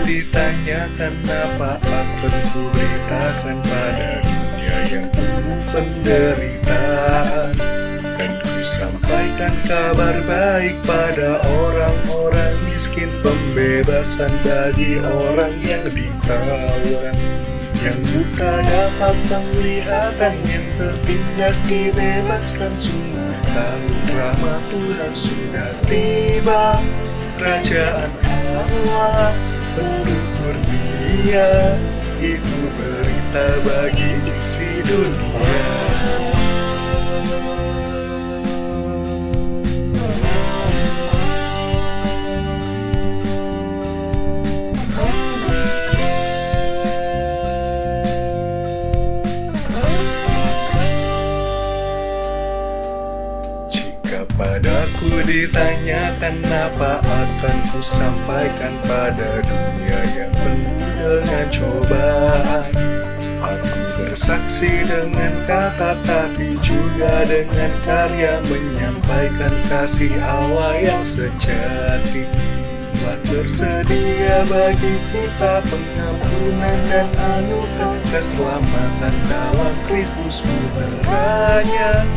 Ditanya kenapa akan kuberitakan pada dunia yang penuh penderitaan, dan ku sampaikan kabar baik pada orang-orang miskin, pembebasan bagi orang yang ditawan, yang buta dapat penglihatan, yang tertindas dibebaskan. Sungguh tahun rahmat Tuhan sudah tiba, kerajaan Allah penuh kurnia, itu berita bagi isi dunia. Padaku ditanyakan apa akan ku sampaikan pada dunia yang penuh dengan cobaan. Aku bersaksi dengan kata tapi juga dengan karya, menyampaikan kasih Allah yang sejati. Telah tersedia bagi kita pengampunan dan anugerah keselamatan dalam Kristus putranya.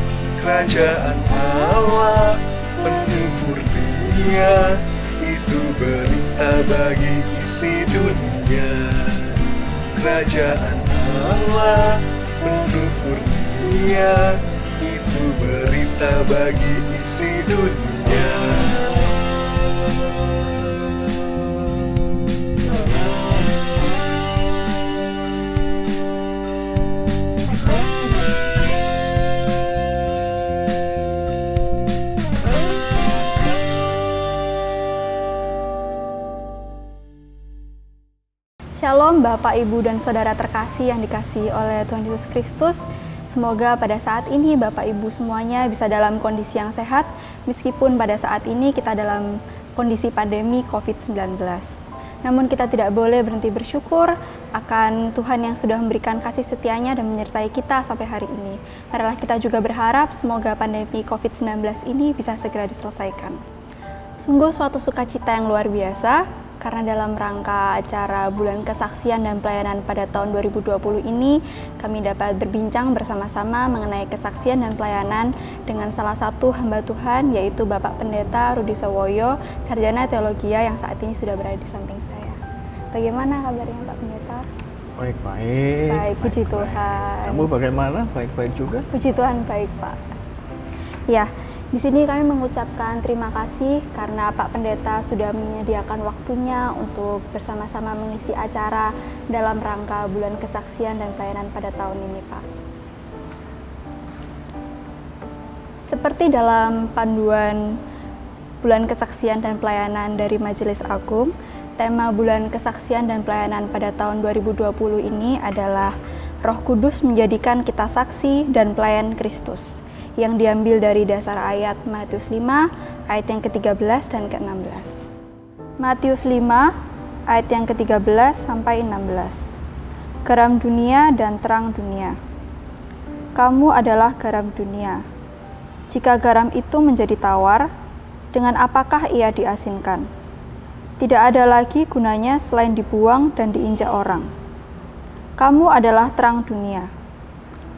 Kerajaan Allah penuh kurnia, itu berita bagi isi dunia. Kerajaan Allah penuh kurnia, itu berita bagi isi dunia. Shalom Bapak, Ibu, dan Saudara terkasih yang dikasihi oleh Tuhan Yesus Kristus. Semoga pada saat ini Bapak Ibu semuanya bisa dalam kondisi yang sehat, meskipun pada saat ini kita dalam kondisi pandemi COVID-19. Namun kita tidak boleh berhenti bersyukur akan Tuhan yang sudah memberikan kasih setianya dan menyertai kita sampai hari ini. Marilah kita juga berharap semoga pandemi COVID-19 ini bisa segera diselesaikan. Sungguh suatu sukacita yang luar biasa, karena dalam rangka acara Bulan Kesaksian dan Pelayanan pada tahun 2020 ini, kami dapat berbincang bersama-sama mengenai kesaksian dan pelayanan dengan salah satu hamba Tuhan, yaitu Bapak Pendeta Rudi Sowoyo, Sarjana Teologia yang saat ini sudah berada di samping saya. Bagaimana kabarnya Pak Pendeta? Baik-baik. Baik, puji Tuhan. Kamu bagaimana? Baik-baik juga? Puji Tuhan, baik Pak. Ya, di sini kami mengucapkan terima kasih karena Pak Pendeta sudah menyediakan waktunya untuk bersama-sama mengisi acara dalam rangka Bulan Kesaksian dan Pelayanan pada tahun ini, Pak. Seperti dalam panduan Bulan Kesaksian dan Pelayanan dari Majelis Agung, tema Bulan Kesaksian dan Pelayanan pada tahun 2020 ini adalah Roh Kudus menjadikan kita saksi dan pelayan Kristus, yang diambil dari dasar ayat Matius 5 ayat yang ke-13 dan ke-16. Matius 5 ayat yang ke-13 sampai 16. Garam dunia dan terang dunia. Kamu adalah garam dunia. Jika garam itu menjadi tawar, dengan apakah ia diasinkan? Tidak ada lagi gunanya selain dibuang dan diinjak orang. Kamu adalah terang dunia.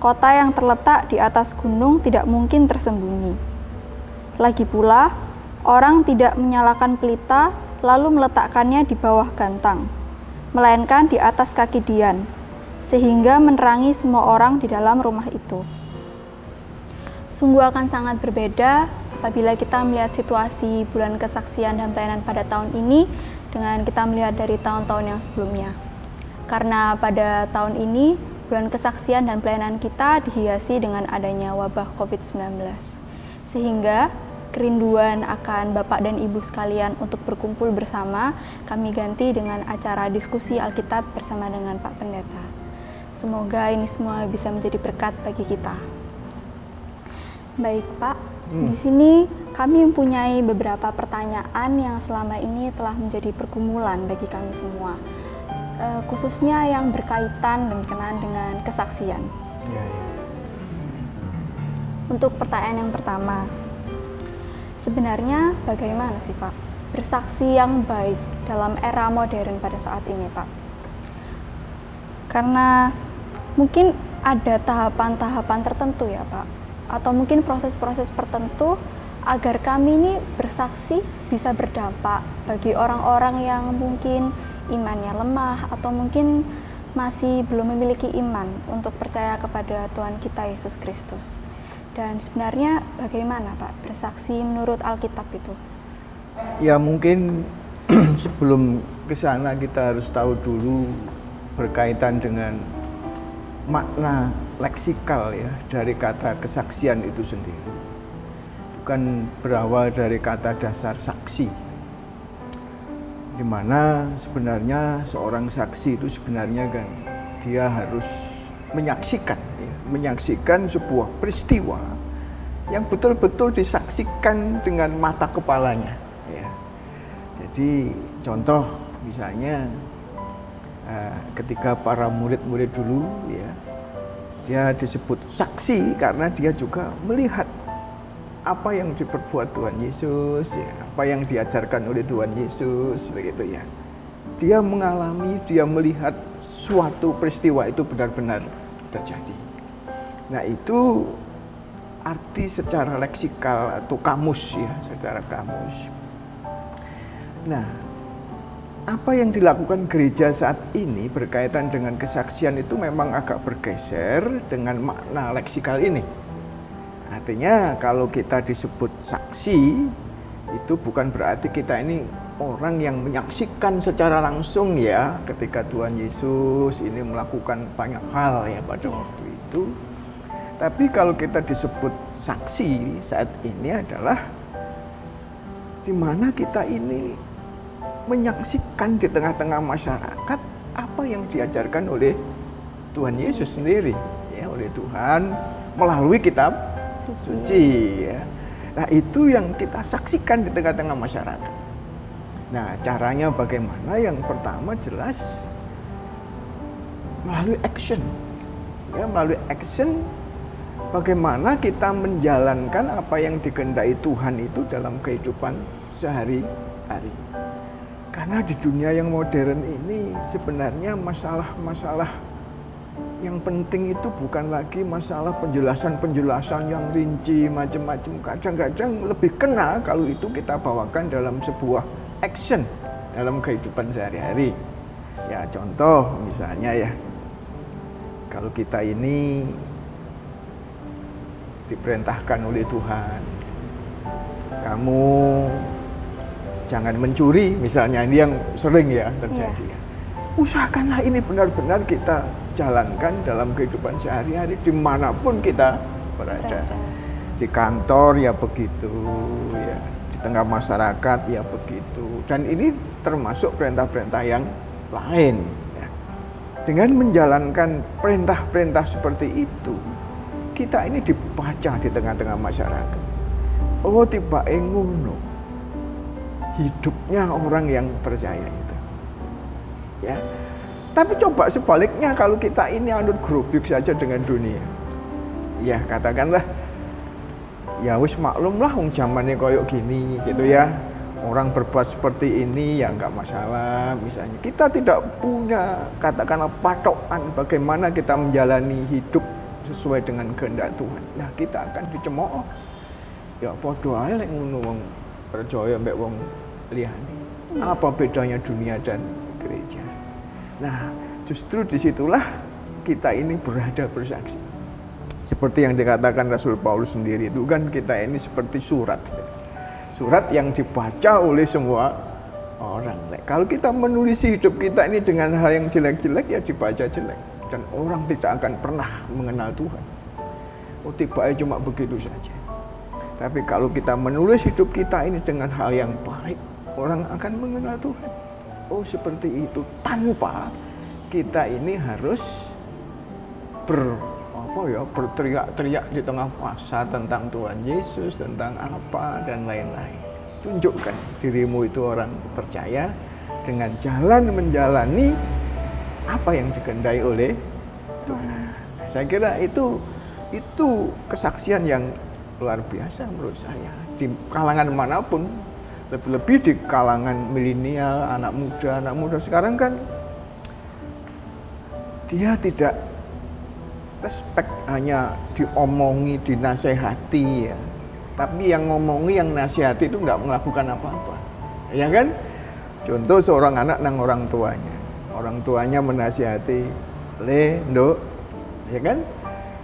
Kota yang terletak di atas gunung tidak mungkin tersembunyi. Lagi pula, orang tidak menyalakan pelita lalu meletakkannya di bawah gantang, melainkan di atas kaki dian, sehingga menerangi semua orang di dalam rumah itu. Sungguh akan sangat berbeda apabila kita melihat situasi Bulan Kesaksian dan Pelayanan pada tahun ini dengan kita melihat dari tahun-tahun yang sebelumnya. Karena pada tahun ini Bulan Kesaksian dan Pelayanan kita dihiasi dengan adanya wabah COVID-19. Sehingga kerinduan akan Bapak dan Ibu sekalian untuk berkumpul bersama, kami ganti dengan acara diskusi Alkitab bersama dengan Pak Pendeta. Semoga ini semua bisa menjadi berkat bagi kita. Baik Pak, di sini kami mempunyai beberapa pertanyaan yang selama ini telah menjadi pergumulan bagi kami semua, khususnya yang berkaitan dan berkenaan dengan kesaksian. Ya. Untuk pertanyaan yang pertama, sebenarnya bagaimana sih Pak bersaksi yang baik dalam era modern pada saat ini Pak? Karena mungkin ada tahapan-tahapan tertentu ya Pak, atau mungkin proses-proses tertentu agar kami ini bersaksi bisa berdampak bagi orang-orang yang mungkin imannya lemah atau mungkin masih belum memiliki iman untuk percaya kepada Tuhan kita Yesus Kristus. Dan sebenarnya bagaimana Pak bersaksi menurut Alkitab itu? Ya mungkin sebelum ke sana kita harus tahu dulu berkaitan dengan makna leksikal ya dari kata kesaksian itu sendiri. Bukan berawal dari kata dasar saksi, di mana sebenarnya seorang saksi itu sebenarnya kan dia harus menyaksikan sebuah peristiwa yang betul-betul disaksikan dengan mata kepalanya. Ya. Jadi contoh misalnya ketika para murid-murid dulu ya, dia disebut saksi karena dia juga melihat apa yang diperbuat Tuhan Yesus, ya, apa yang diajarkan oleh Tuhan Yesus, begitu ya. Dia mengalami, dia melihat suatu peristiwa itu benar-benar terjadi. Nah itu arti secara leksikal atau kamus ya, secara kamus. Nah, apa yang dilakukan gereja saat ini berkaitan dengan kesaksian itu memang agak bergeser dengan makna leksikal ini. Artinya kalau kita disebut saksi, itu bukan berarti kita ini orang yang menyaksikan secara langsung ya ketika Tuhan Yesus ini melakukan banyak hal ya pada waktu itu. Tapi kalau kita disebut saksi saat ini adalah di mana kita ini menyaksikan di tengah-tengah masyarakat apa yang diajarkan oleh Tuhan Yesus sendiri ya, oleh Tuhan melalui kitab suci ya. Nah itu yang kita saksikan di tengah-tengah masyarakat. Nah caranya bagaimana? Yang pertama jelas melalui action ya, melalui action bagaimana kita menjalankan apa yang dikehendaki Tuhan itu dalam kehidupan sehari-hari. Karena di dunia yang modern ini sebenarnya masalah-masalah yang penting itu bukan lagi masalah penjelasan-penjelasan yang rinci macam-macam. Kadang-kadang lebih kena kalau itu kita bawakan dalam sebuah action dalam kehidupan sehari-hari. Ya contoh misalnya ya, kalau kita ini diperintahkan oleh Tuhan, kamu jangan mencuri misalnya, ini yang sering ya terjadi ya. Usahakanlah ini benar-benar kita jalankan dalam kehidupan sehari-hari dimanapun kita berada. Di kantor ya begitu ya, di tengah masyarakat ya begitu. Dan ini termasuk perintah-perintah yang lain ya. Dengan menjalankan perintah-perintah seperti itu, kita ini dibaca di tengah-tengah masyarakat. Oh tiba ngono hidupnya orang yang percaya itu ya. Tapi coba sebaliknya, kalau kita ini anut gerubuk saja dengan dunia ya, katakanlah ya wis maklum lah wong zamannya koyok gini gitu ya, orang berbuat seperti ini ya nggak masalah misalnya. Kita tidak punya katakanlah patokan bagaimana kita menjalani hidup sesuai dengan kehendak Tuhan. Nah kita akan dicemooh ya, padha ae lek ngono wong percaya mbek wong liyane. Apa bedanya dunia dan gereja? Nah, justru disitulah kita ini berada bersaksi. Seperti yang dikatakan Rasul Paulus sendiri itu kan, kita ini seperti surat. Surat yang dibaca oleh semua orang. Kalau kita menulis hidup kita ini dengan hal yang jelek-jelek ya dibaca jelek. Dan orang tidak akan pernah mengenal Tuhan. Oh tiba-tiba cuma begitu saja. Tapi kalau kita menulis hidup kita ini dengan hal yang baik, orang akan mengenal Tuhan. Oh seperti itu, tanpa kita ini harus apa ya, berteriak-teriak di tengah pasar tentang Tuhan Yesus, tentang apa dan lain-lain. Tunjukkan dirimu itu orang percaya dengan jalan menjalani apa yang dikehendaki oleh Tuhan. Saya kira itu kesaksian yang luar biasa menurut saya di kalangan manapun, lebih-lebih di kalangan milenial, anak muda sekarang kan dia tidak respect hanya diomongi, dinasehati ya. Tapi yang ngomongi, yang nasihati itu nggak melakukan apa-apa, ya kan? Contoh seorang anak nang orang tuanya menasihati, Nduk, ya kan?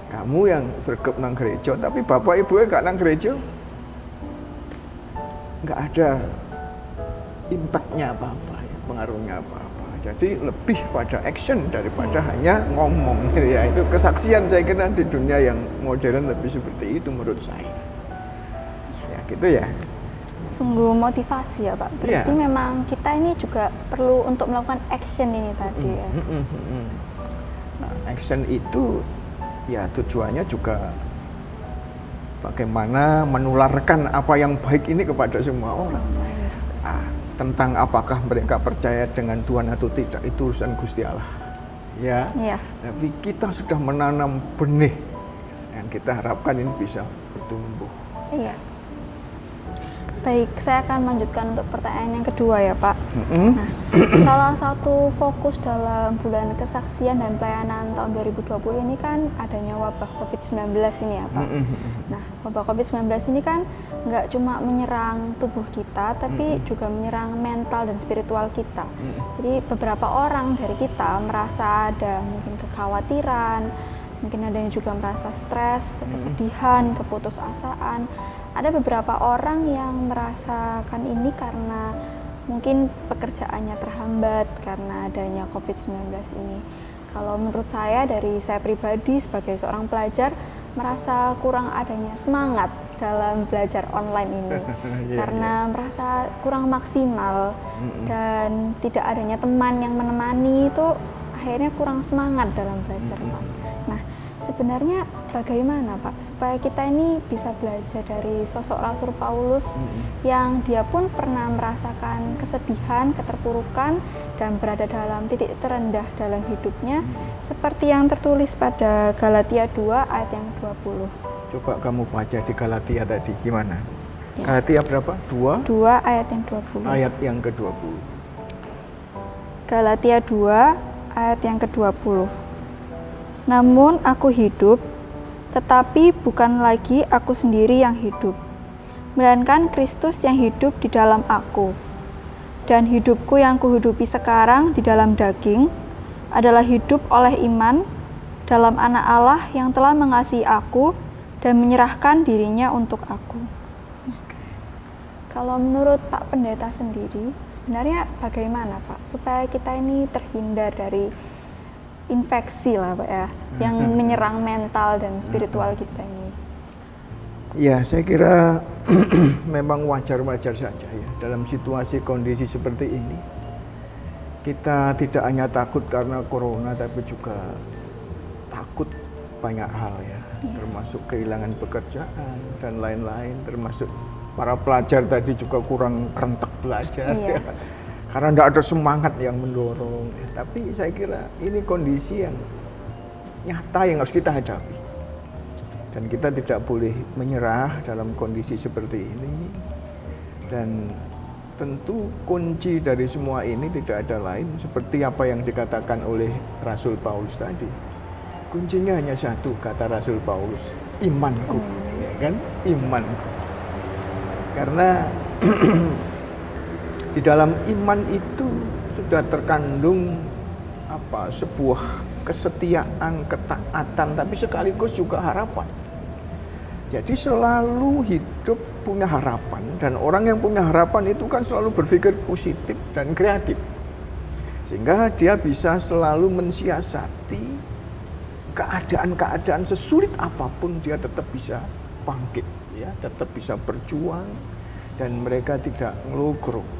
Kamu yang sregep nang gereja, tapi bapak ibunya gak nang gereja, nggak ada impactnya apa-apa, ya, pengaruhnya apa-apa. Jadi lebih pada action daripada hanya ngomong. Ya itu kesaksian saya kira di dunia yang modern lebih seperti itu menurut saya. Ya gitu ya. Sungguh motivasi ya Pak. Berarti memang kita ini juga perlu untuk melakukan action ini tadi ya. Nah, action itu ya tujuannya juga bagaimana menularkan apa yang baik ini kepada semua orang. Tentang apakah mereka percaya dengan Tuhan atau tidak, itu urusan Gusti Allah. Ya. Tapi kita sudah menanam benih yang kita harapkan ini bisa bertumbuh. Iya. Baik, saya akan melanjutkan untuk pertanyaan yang kedua ya Pak. Nah, salah satu fokus dalam bulan kesaksian dan pelayanan tahun 2020 ini kan adanya wabah COVID-19 ini ya Pak. Nah, wabah COVID-19 ini kan nggak cuma menyerang tubuh kita, tapi juga menyerang mental dan spiritual kita. Jadi beberapa orang dari kita merasa ada mungkin kekhawatiran, mungkin ada yang juga merasa stres, kesedihan, keputusasaan. Ada beberapa orang yang merasakan ini karena mungkin pekerjaannya terhambat karena adanya COVID-19 ini. Kalau menurut saya, dari saya pribadi sebagai seorang pelajar, merasa kurang adanya semangat dalam belajar online ini. Karena merasa kurang maksimal dan tidak adanya teman yang menemani, itu akhirnya kurang semangat dalam belajar Pak. Nah, sebenarnya bagaimana Pak supaya kita ini bisa belajar dari sosok Rasul Paulus yang dia pun pernah merasakan kesedihan, keterpurukan dan berada dalam titik terendah dalam hidupnya seperti yang tertulis pada Galatia 2 ayat yang 20. Coba kamu baca di Galatia tadi gimana? Ya. Galatia berapa? 2 ayat yang 20. Ayat yang ke-20. Galatia 2 ayat yang ke-20. Namun aku hidup, tetapi bukan lagi aku sendiri yang hidup, melainkan Kristus yang hidup di dalam aku. Dan hidupku yang kuhidupi sekarang di dalam daging adalah hidup oleh iman dalam Anak Allah yang telah mengasihi aku dan menyerahkan dirinya untuk aku. Kalau menurut Pak Pendeta sendiri, sebenarnya bagaimana Pak supaya kita ini terhindar dari infeksi lah Pak ya, yang menyerang mental dan spiritual kita ini? Ya, saya kira memang wajar-wajar saja ya dalam situasi kondisi seperti ini. Kita tidak hanya takut karena corona, tapi juga takut banyak hal ya, termasuk kehilangan pekerjaan dan lain-lain, termasuk para pelajar tadi juga kurang kerentek belajar ya. Karena tidak ada semangat yang mendorong. Tapi saya kira ini kondisi yang nyata yang harus kita hadapi. Dan kita tidak boleh menyerah dalam kondisi seperti ini. Dan tentu kunci dari semua ini tidak ada lain seperti apa yang dikatakan oleh Rasul Paulus tadi. Kuncinya hanya satu, kata Rasul Paulus, imanku. Ya kan? Imanku. Karena di dalam iman itu sudah terkandung sebuah kesetiaan, ketaatan, tapi sekaligus juga harapan. Jadi selalu hidup punya harapan, dan orang yang punya harapan itu kan selalu berpikir positif dan kreatif. Sehingga dia bisa selalu mensiasati keadaan-keadaan sesulit apapun, dia tetap bisa bangkit, ya, tetap bisa berjuang, dan mereka tidak ngelogrok.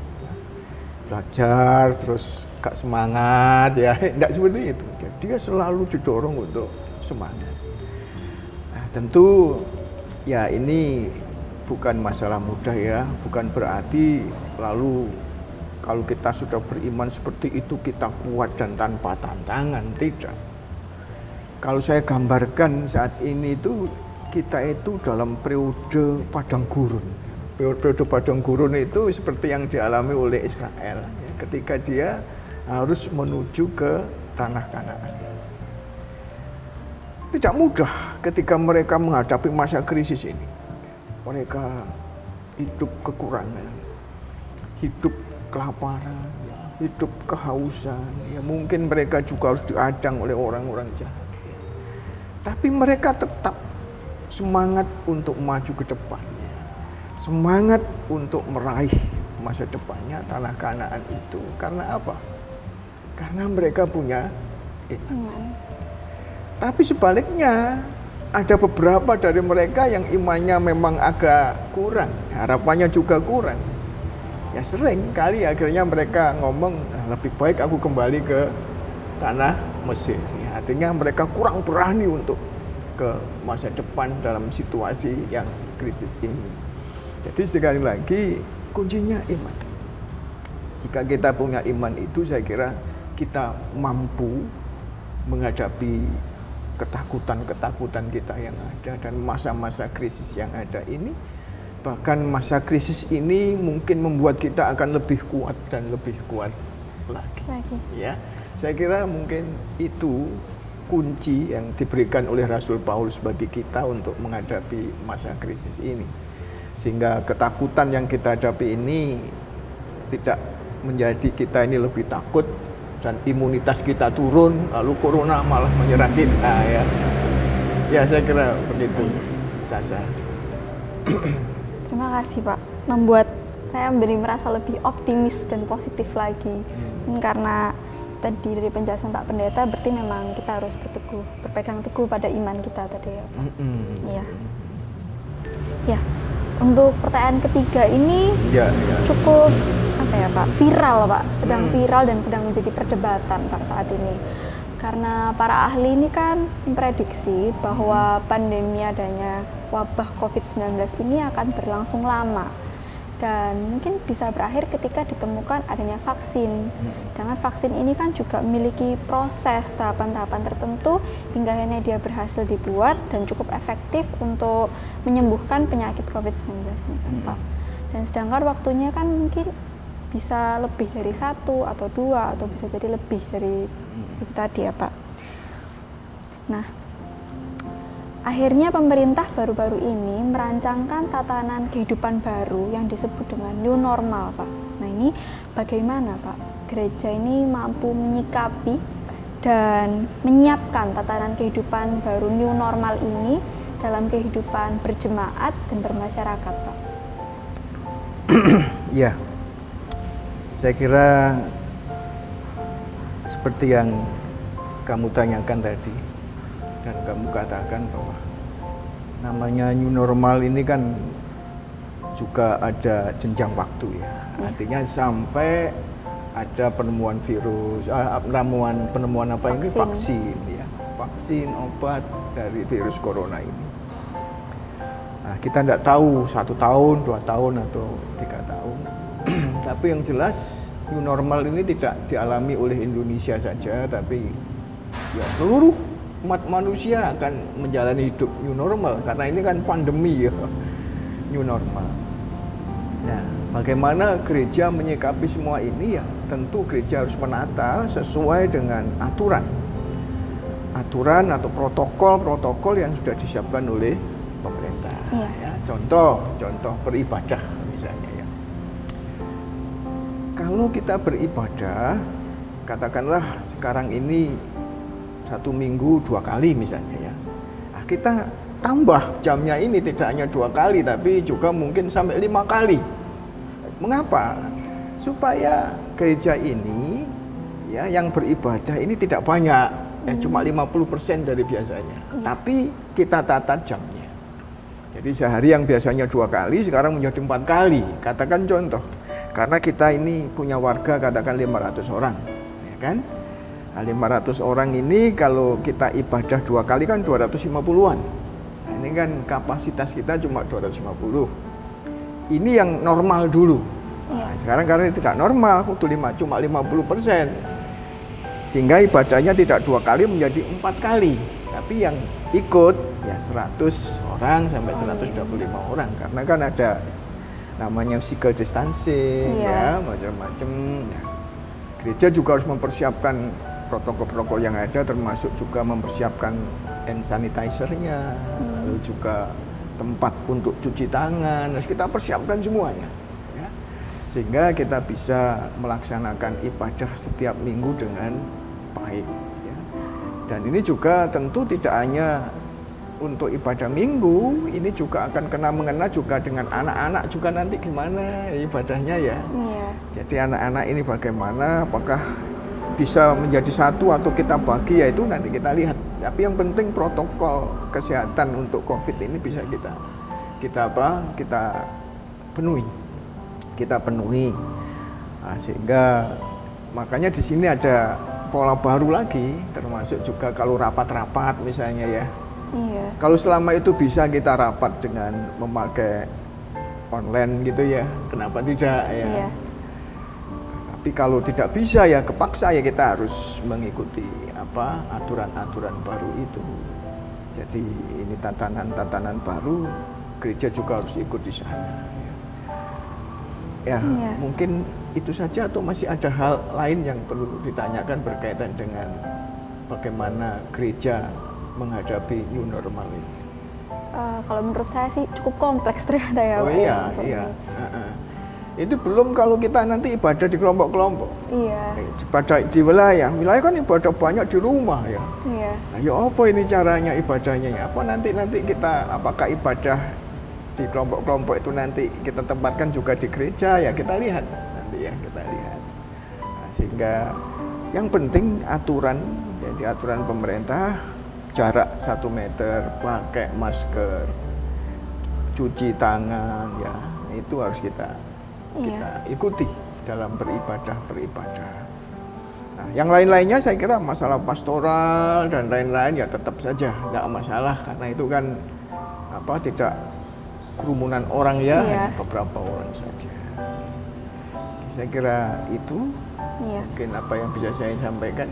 Belajar terus gak semangat ya, tidak seperti itu. Dia selalu didorong untuk semangat. tentu ya ini bukan masalah mudah ya, bukan berarti lalu kalau kita sudah beriman seperti itu kita kuat dan tanpa tantangan, tidak. Kalau saya gambarkan saat ini itu kita itu dalam periode padang gurun. Periode padang gurun itu seperti yang dialami oleh Israel ya, ketika dia harus menuju ke tanah Kanaan. Tidak mudah ketika mereka menghadapi masa krisis ini. Mereka hidup kekurangan, hidup kelaparan, hidup kehausan. Ya, mungkin mereka juga harus diadang oleh orang-orang jahat. Tapi mereka tetap semangat untuk maju ke depan. Semangat untuk meraih masa depannya tanah Kanaan itu. Karena apa? Karena mereka punya iman. Tapi sebaliknya ada beberapa dari mereka yang imannya memang agak kurang, harapannya juga kurang. Ya sering kali akhirnya mereka ngomong, lebih baik aku kembali ke tanah Mesir. Ya, artinya mereka kurang berani untuk ke masa depan dalam situasi yang krisis ini. Jadi sekali lagi kuncinya iman. Jika kita punya iman itu, saya kira kita mampu menghadapi ketakutan-ketakutan kita yang ada dan masa-masa krisis yang ada ini. Bahkan masa krisis ini mungkin membuat kita akan lebih kuat dan lebih kuat lagi. Ya, saya kira mungkin itu kunci yang diberikan oleh Rasul Paulus bagi kita untuk menghadapi masa krisis ini. Sehingga ketakutan yang kita hadapi ini tidak menjadi kita ini lebih takut dan imunitas kita turun, lalu corona malah menyerang kita ya. Ya, saya kira begitu, Sasa. Terima kasih Pak, membuat saya menjadi merasa lebih optimis dan positif lagi. Karena tadi dari penjelasan Pak Pendeta, berarti memang kita harus berpegang teguh pada iman kita tadi ya Pak. Iya. Ya, untuk pertanyaan ketiga ini cukup apa ya Pak, viral Pak, sedang viral dan sedang menjadi perdebatan Pak saat ini. Karena para ahli ini kan memprediksi bahwa pandemi adanya wabah COVID-19 ini akan berlangsung lama dan mungkin bisa berakhir ketika ditemukan adanya vaksin. Dengan vaksin ini kan juga memiliki proses tahapan-tahapan tertentu hingga akhirnya dia berhasil dibuat dan cukup efektif untuk menyembuhkan penyakit COVID-19 ini kan Pak. Dan sedangkan waktunya kan mungkin bisa lebih dari 1 atau 2 atau bisa jadi lebih dari itu tadi ya Pak. Nah, akhirnya pemerintah baru-baru ini merancangkan tatanan kehidupan baru yang disebut dengan new normal Pak. Nah, ini bagaimana Pak gereja ini mampu menyikapi dan menyiapkan tatanan kehidupan baru new normal ini dalam kehidupan berjemaat dan bermasyarakat Pak? Ya, saya kira seperti yang kamu tanyakan tadi dan kamu katakan bahwa namanya new normal ini kan juga ada jenjang waktu ya. Artinya sampai ada penemuan virus, penemuan apa ini vaksin ya, vaksin obat dari virus corona ini. Nah, kita tidak tahu 1 tahun, 2 tahun atau 3 tahun. Tapi yang jelas new normal ini tidak dialami oleh Indonesia saja, tapi ya seluruh umat manusia akan menjalani hidup new normal karena ini kan pandemi ya, new normal. Nah, bagaimana gereja menyikapi semua ini ya? Tentu gereja harus menata sesuai dengan aturan atau protokol yang sudah disiapkan oleh pemerintah. Ya, contoh beribadah misalnya ya. Kalau kita beribadah, katakanlah sekarang ini 1 minggu 2 kali misalnya ya. Nah, kita tambah jamnya ini tidak hanya 2 kali, tapi juga mungkin sampai 5 kali. Mengapa? Supaya gereja ini ya yang beribadah ini tidak banyak, cuma 50% dari biasanya. Tapi kita tata jamnya. Jadi sehari yang biasanya 2 kali sekarang menjadi 4 kali. Katakan contoh, karena kita ini punya warga katakan 500 orang, ya kan? Nah, 500 orang ini kalau kita ibadah 2 kali kan 250-an. Nah, ini kan kapasitas kita cuma 250. Ini yang normal dulu. Nah, sekarang karena tidak normal, cuma 50%. Sehingga ibadahnya tidak 2 kali menjadi 4 kali. Tapi yang ikut ya 100 orang sampai 125 orang. Karena kan ada namanya physical distancing, ya macam-macam. Ya. Gereja juga harus mempersiapkan protokol-protokol yang ada, termasuk juga mempersiapkan hand sanitizer-nya, lalu juga tempat untuk cuci tangan, harus kita persiapkan semuanya, ya. Sehingga kita bisa melaksanakan ibadah setiap minggu dengan baik. Ya. Dan ini juga tentu tidak hanya untuk ibadah minggu, ini juga akan mengena juga dengan anak-anak juga nanti gimana ibadahnya ya. Jadi anak-anak ini bagaimana, apakah bisa menjadi satu atau kita bagi, ya itu nanti kita lihat. Tapi yang penting protokol kesehatan untuk COVID ini bisa kita penuhi. Nah, sehingga makanya di sini ada pola baru lagi, termasuk juga kalau rapat-rapat misalnya ya. Kalau selama itu bisa kita rapat dengan memakai online gitu ya, kenapa tidak ya? Tapi kalau tidak bisa ya kepaksa ya kita harus mengikuti aturan-aturan baru itu. Jadi ini tatanan-tatanan baru, gereja juga harus ikut di sana. Ya, mungkin itu saja atau masih ada hal lain yang perlu ditanyakan berkaitan dengan bagaimana gereja menghadapi new normal ini? Kalau menurut saya sih cukup kompleks ternyata ya, Pak. Iya. Itu belum kalau kita nanti ibadah di kelompok-kelompok. Ibadah di wilayah kan ibadah banyak di rumah ya. Nah, ya apa ini caranya ibadahnya ya? Apa nanti kita apakah ibadah di kelompok-kelompok itu nanti kita tempatkan juga di gereja ya, kita lihat nanti ya, kita lihat. Nah, sehingga yang penting aturan, jadi aturan pemerintah, jarak 1 meter, pakai masker, cuci tangan, ya itu harus kita ikuti dalam beribadah. Nah, yang lain-lainnya saya kira masalah pastoral dan lain-lain ya tetap saja tidak masalah, karena itu kan tidak kerumunan orang ya, hanya beberapa orang saja. Saya kira itu mungkin apa yang bisa saya sampaikan.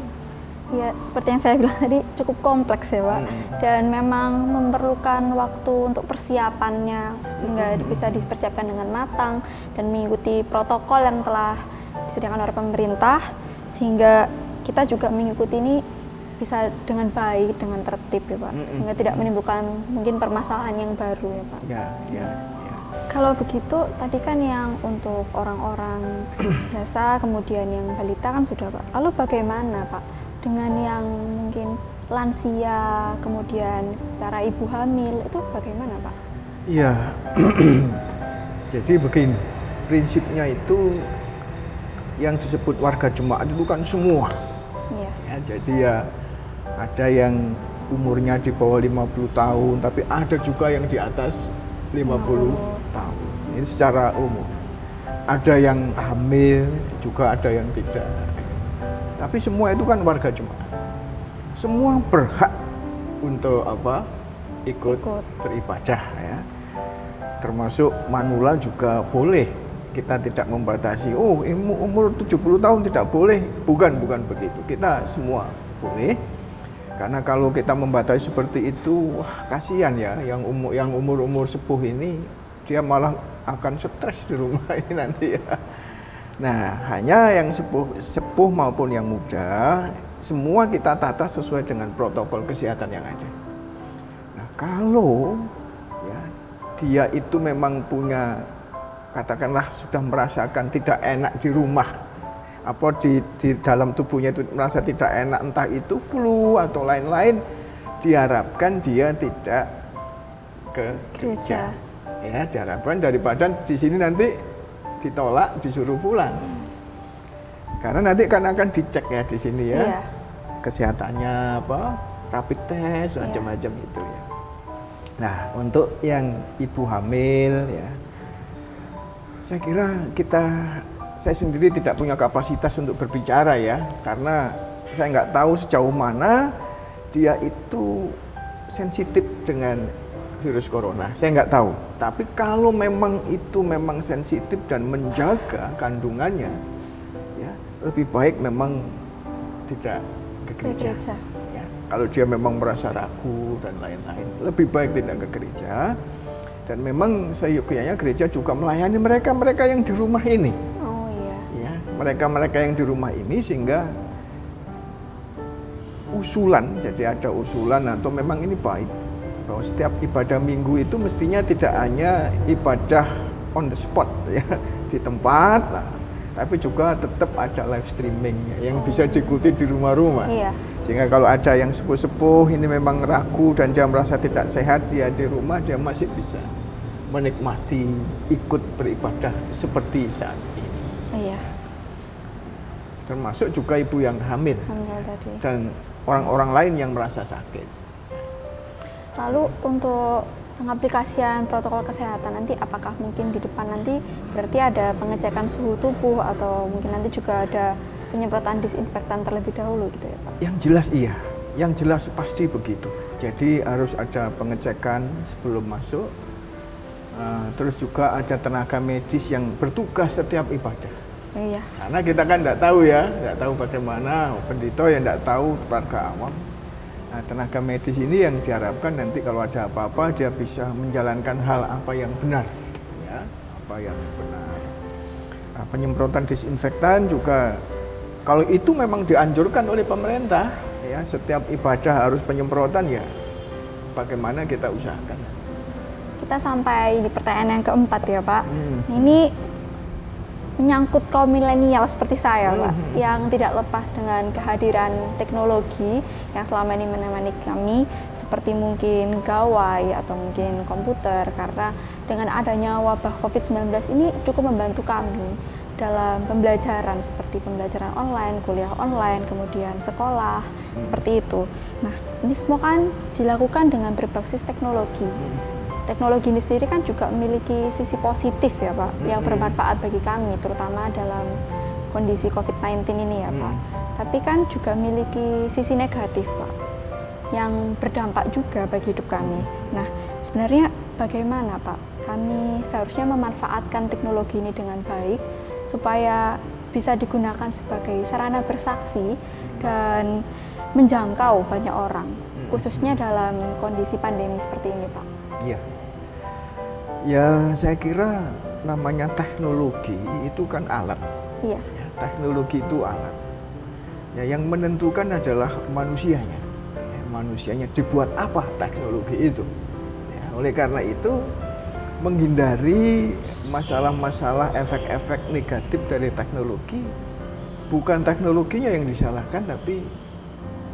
Ya, seperti yang saya bilang tadi cukup kompleks ya, Pak. Dan memang memerlukan waktu untuk persiapannya sehingga bisa dipersiapkan dengan matang dan mengikuti protokol yang telah disediakan oleh pemerintah, sehingga kita juga mengikuti ini bisa dengan baik, dengan tertib ya, Pak. Sehingga tidak menimbulkan mungkin permasalahan yang baru ya, Pak. Ya. Kalau begitu tadi kan yang untuk orang-orang biasa, kemudian yang balita kan sudah, Pak. Lalu bagaimana, Pak, dengan yang mungkin lansia, kemudian para ibu hamil, itu bagaimana, Pak? Iya, jadi begini, prinsipnya itu yang disebut warga jemaat itu kan semua. Ya, jadi ya ada yang umurnya di bawah 50 tahun, tapi ada juga yang di atas 50 tahun. Ini secara umum. Ada yang hamil, juga ada yang tidak. Tapi semua itu kan warga jemaat. Semua berhak untuk ikut beribadah ya. Termasuk manula juga boleh. Kita tidak membatasi, umur 70 tahun tidak boleh. Bukan begitu. Kita semua boleh. Karena kalau kita membatasi seperti itu, kasihan ya yang umur sepuh ini, dia malah akan stres di rumah ini nanti ya. Nah, hanya yang sepuh maupun yang muda, semua kita tata sesuai dengan protokol kesehatan yang ada. Nah, kalau ya, dia itu memang punya, katakanlah sudah merasakan tidak enak di rumah, di dalam tubuhnya itu merasa tidak enak, entah itu flu atau lain-lain, diharapkan dia tidak ke gereja. Ya, diharapkan daripada di sini nanti ditolak, disuruh pulang. Karena nanti kan akan dicek ya di sini ya. Kesehatannya rapid test macam-macam itu ya. Nah, untuk yang ibu hamil ya, saya kira saya sendiri tidak punya kapasitas untuk berbicara ya, karena saya nggak tahu sejauh mana dia itu sensitif dengan virus corona. Saya nggak tahu. Tapi kalau memang itu memang sensitif dan menjaga kandungannya, ya lebih baik memang tidak ke gereja. Ya, kalau dia memang merasa ragu dan lain-lain, lebih baik tidak ke gereja. Dan memang seyogyanya gereja juga melayani mereka yang di rumah ini. Oh iya. Ya, mereka yang di rumah ini, sehingga usulan, jadi ada usulan atau memang ini baik bahwa setiap ibadah minggu itu mestinya tidak hanya ibadah on the spot ya di tempat, tapi juga tetap ada live streaming yang bisa diikuti di rumah-rumah. Iya. Sehingga kalau ada yang sepuh-sepuh ini memang ragu dan dia merasa tidak sehat, dia di rumah dia masih bisa menikmati ikut beribadah seperti saat ini. Iya. Termasuk juga ibu yang hamil Tadi. dan orang-orang lain yang merasa sakit. Lalu untuk pengaplikasian protokol kesehatan nanti, apakah mungkin di depan nanti berarti ada pengecekan suhu tubuh atau mungkin nanti juga ada penyemprotan disinfektan terlebih dahulu gitu ya Pak? Yang jelas iya, yang jelas pasti begitu. Jadi harus ada pengecekan sebelum masuk, terus juga ada tenaga medis yang bertugas setiap ibadah. Iya. Karena kita kan tidak tahu ya, tidak tahu bagaimana, pendeta yang tidak tahu, warga awam. Nah, tenaga medis ini yang diharapkan nanti kalau ada apa-apa dia bisa menjalankan hal apa yang benar, ya, apa yang benar. Nah, penyemprotan disinfektan juga kalau itu memang dianjurkan oleh pemerintah, ya setiap ibadah harus penyemprotan, ya bagaimana kita usahakan. Kita sampai di pertanyaan yang keempat ya Pak. Ini menyangkut kaum milenial seperti saya Pak, yang tidak lepas dengan kehadiran teknologi yang selama ini menemani kami, seperti mungkin gawai atau mungkin komputer, karena dengan adanya wabah COVID-19 ini cukup membantu kami dalam pembelajaran, seperti pembelajaran online, kuliah online, kemudian sekolah, seperti itu. Nah, ini semua kan dilakukan dengan berbasis teknologi. Teknologi ini sendiri kan juga memiliki sisi positif ya Pak, yang bermanfaat bagi kami, terutama dalam kondisi COVID-19 ini ya Pak. Tapi kan juga memiliki sisi negatif Pak, yang berdampak juga bagi hidup kami. Nah, sebenarnya bagaimana Pak kami seharusnya memanfaatkan teknologi ini dengan baik, supaya bisa digunakan sebagai sarana bersaksi dan menjangkau banyak orang, khususnya dalam kondisi pandemi seperti ini Pak. Iya. Ya, saya kira namanya teknologi itu kan alat. Iya. Ya, teknologi itu alat. Ya, yang menentukan adalah manusianya. Ya, manusianya dibuat apa teknologi itu. Ya, oleh karena itu, menghindari masalah-masalah efek-efek negatif dari teknologi, bukan teknologinya yang disalahkan, tapi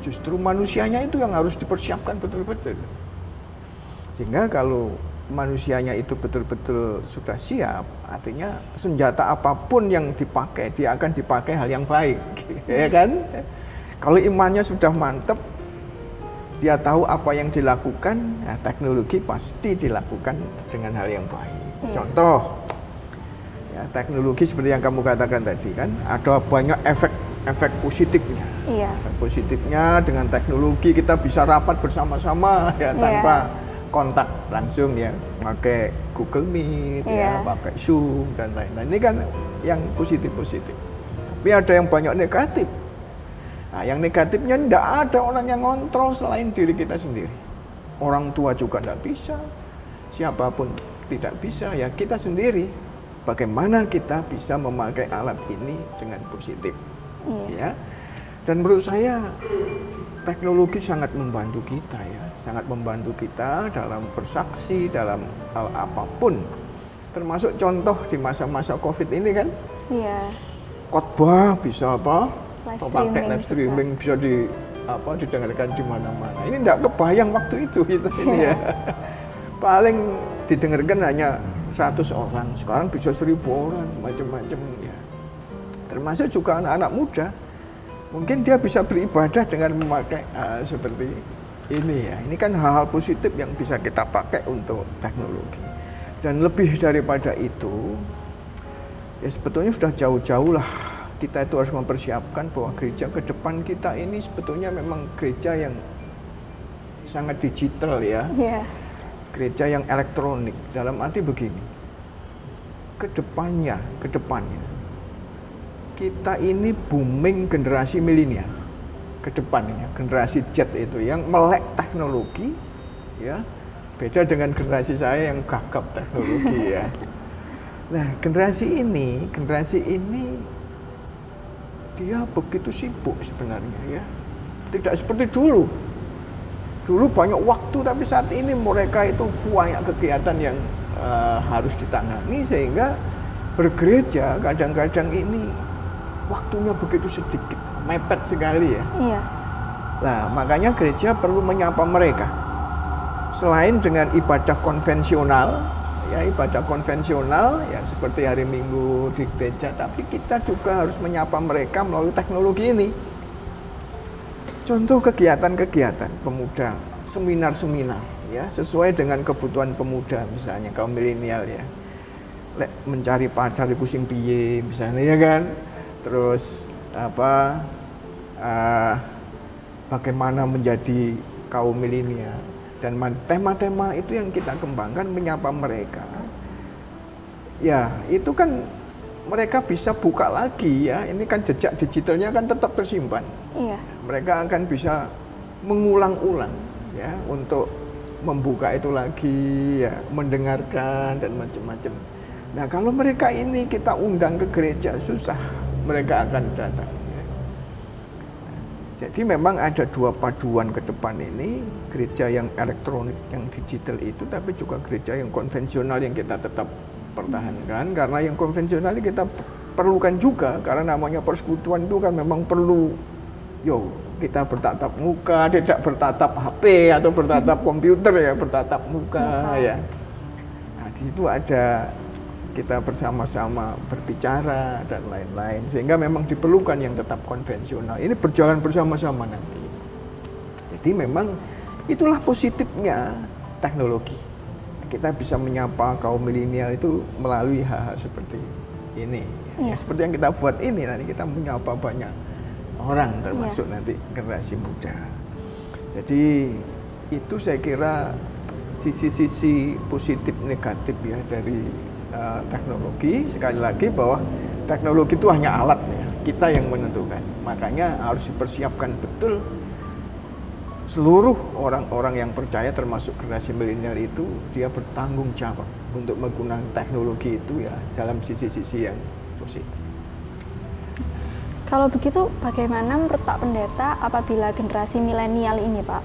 justru manusianya itu yang harus dipersiapkan betul-betul. Sehingga kalau manusianya itu betul-betul sudah siap, artinya senjata apapun yang dipakai, dia akan dipakai hal yang baik, ya kan? Kalau imannya sudah mantap, dia tahu apa yang dilakukan, nah, teknologi pasti dilakukan dengan hal yang baik. Contoh, ya, teknologi seperti yang kamu katakan tadi kan, ada banyak efek positifnya. Iya. Efek positifnya dengan teknologi kita bisa rapat bersama-sama ya tanpa kontak langsung ya, pakai Google Meet, ya, pakai Zoom dan lain-lain. Ini kan yang positif-positif. Tapi ada yang banyak negatif. Nah, yang negatifnya tidak ada orang yang ngontrol selain diri kita sendiri. Orang tua juga tidak bisa, siapapun tidak bisa, ya kita sendiri. Bagaimana kita bisa memakai alat ini dengan positif, ya? Dan menurut saya teknologi sangat membantu kita ya, sangat membantu kita dalam bersaksi dalam hal apapun, termasuk contoh di masa-masa COVID ini kan. Iya. Khotbah bisa apa? Pakai live streaming bisa didengarkan di mana-mana. Ini tidak kebayang waktu itu kita ini ya. Paling didengarkan hanya 100 orang, sekarang bisa 1000 orang, macam-macam ya. Termasuk juga anak-anak muda. Mungkin dia bisa beribadah dengan memakai seperti ini ya. Ini kan hal-hal positif yang bisa kita pakai untuk teknologi. Dan lebih daripada itu, ya sebetulnya sudah jauh-jauh lah kita itu harus mempersiapkan bahwa gereja ke depan kita ini sebetulnya memang gereja yang sangat digital ya. gereja yang elektronik. Dalam arti begini, kedepannya kita ini booming generasi milenial. Kedepannya generasi Z itu yang melek teknologi, ya, beda dengan generasi saya yang gagap teknologi ya. Nah, generasi ini dia begitu sibuk sebenarnya ya. Tidak seperti dulu. Dulu banyak waktu, tapi saat ini mereka itu banyak kegiatan yang harus ditangani, sehingga bergereja kadang-kadang ini waktunya begitu sedikit, mepet sekali ya. Iya. Nah, makanya gereja perlu menyapa mereka. Selain dengan ibadah konvensional, ya seperti hari Minggu di gereja, tapi kita juga harus menyapa mereka melalui teknologi ini. Contoh kegiatan-kegiatan pemuda, seminar-seminar, ya, sesuai dengan kebutuhan pemuda, misalnya kaum milenial ya. Mencari pacar di pusing piye, misalnya ya kan. Terus bagaimana menjadi kaum milenial, dan tema-tema itu yang kita kembangkan, menyapa mereka. Ya, itu kan mereka bisa buka lagi ya. Ini kan jejak digitalnya kan tetap tersimpan. Iya. Mereka akan bisa mengulang-ulang ya untuk membuka itu lagi ya, mendengarkan dan macam-macam. Nah, kalau mereka ini kita undang ke gereja, susah mereka akan datang. Jadi memang ada dua paduan ke depan ini, gereja yang elektronik, yang digital itu, tapi juga gereja yang konvensional yang kita tetap pertahankan. Karena yang konvensional kita perlukan juga, karena namanya persekutuan itu kan memang perlu, kita bertatap muka, tidak bertatap HP atau bertatap komputer ya, bertatap muka ya. Nah, di situ ada kita bersama-sama berbicara dan lain-lain, sehingga memang diperlukan yang tetap konvensional. Ini berjalan bersama-sama nanti. Jadi memang itulah positifnya teknologi. Kita bisa menyapa kaum milenial itu melalui hal-hal seperti ini. Ya, seperti yang kita buat ini, nanti kita menyapa banyak orang, termasuk nanti generasi muda. Jadi itu saya kira sisi-sisi positif negatif ya dari teknologi. Sekali lagi bahwa teknologi itu hanya alat ya, kita yang menentukan. Makanya harus dipersiapkan betul seluruh orang-orang yang percaya, termasuk generasi milenial itu, dia bertanggung jawab untuk menggunakan teknologi itu ya dalam sisi-sisi yang positif. Kalau begitu bagaimana menurut Pak Pendeta apabila generasi milenial ini Pak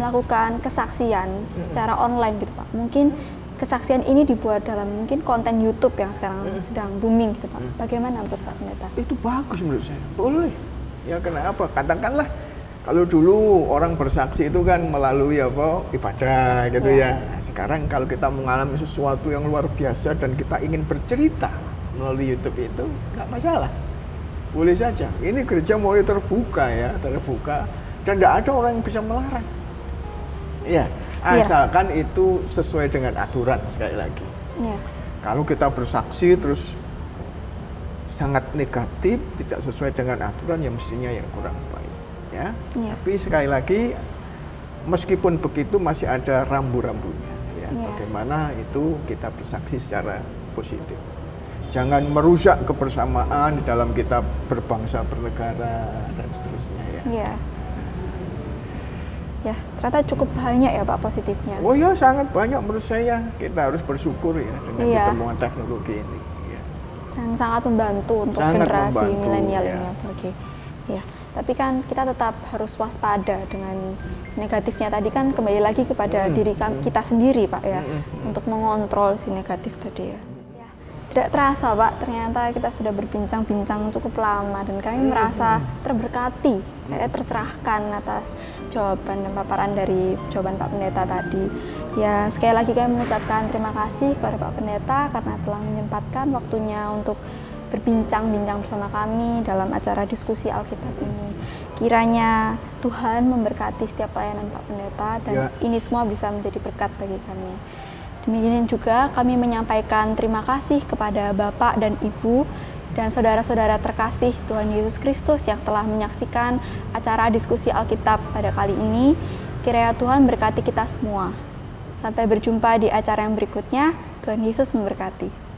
melakukan kesaksian secara online gitu Pak? Mungkin kesaksian ini dibuat dalam mungkin konten YouTube yang sekarang sedang booming gitu Pak. Bagaimana menurut Pak Pendeta? Itu bagus menurut saya. Boleh. Ya kenapa? Katakanlah kalau dulu orang bersaksi itu kan melalui ibadah gitu ya. Sekarang kalau kita mengalami sesuatu yang luar biasa dan kita ingin bercerita melalui YouTube itu nggak masalah. Boleh saja. Ini gereja mulai terbuka dan tidak ada orang yang bisa melarang. Ya. Asalkan itu sesuai dengan aturan sekali lagi. Kalau kita bersaksi terus sangat negatif, tidak sesuai dengan aturan, ya mestinya yang kurang baik. Ya. Tapi sekali lagi, meskipun begitu masih ada rambu-rambunya. Ya. Bagaimana itu kita bersaksi secara positif. Jangan merusak kebersamaan di dalam kita berbangsa, bernegara dan seterusnya. Ya. Ya, ternyata cukup banyak ya Pak positifnya. Oh ya, sangat banyak menurut saya. Kita harus bersyukur ya dengan perkembangan teknologi ini. Ya. Dan sangat membantu untuk generasi milenial ini. Oke. Ya, tapi kan kita tetap harus waspada dengan negatifnya tadi, kan kembali lagi kepada diri kita sendiri Pak ya, untuk mengontrol si negatif tadi ya. Tidak terasa Pak, ternyata kita sudah berbincang-bincang cukup lama dan kami merasa terberkati, tercerahkan atas jawaban dan paparan dari jawaban Pak Pendeta tadi. Ya, sekali lagi kami mengucapkan terima kasih kepada Pak Pendeta karena telah menyempatkan waktunya untuk berbincang-bincang bersama kami dalam acara diskusi Alkitab ini. Kiranya Tuhan memberkati setiap pelayanan Pak Pendeta dan ini semua bisa menjadi berkat bagi kami. Demikian juga kami menyampaikan terima kasih kepada Bapak dan Ibu dan saudara-saudara terkasih Tuhan Yesus Kristus yang telah menyaksikan acara diskusi Alkitab pada kali ini. Kiranya Tuhan berkati kita semua. Sampai berjumpa di acara yang berikutnya. Tuhan Yesus memberkati.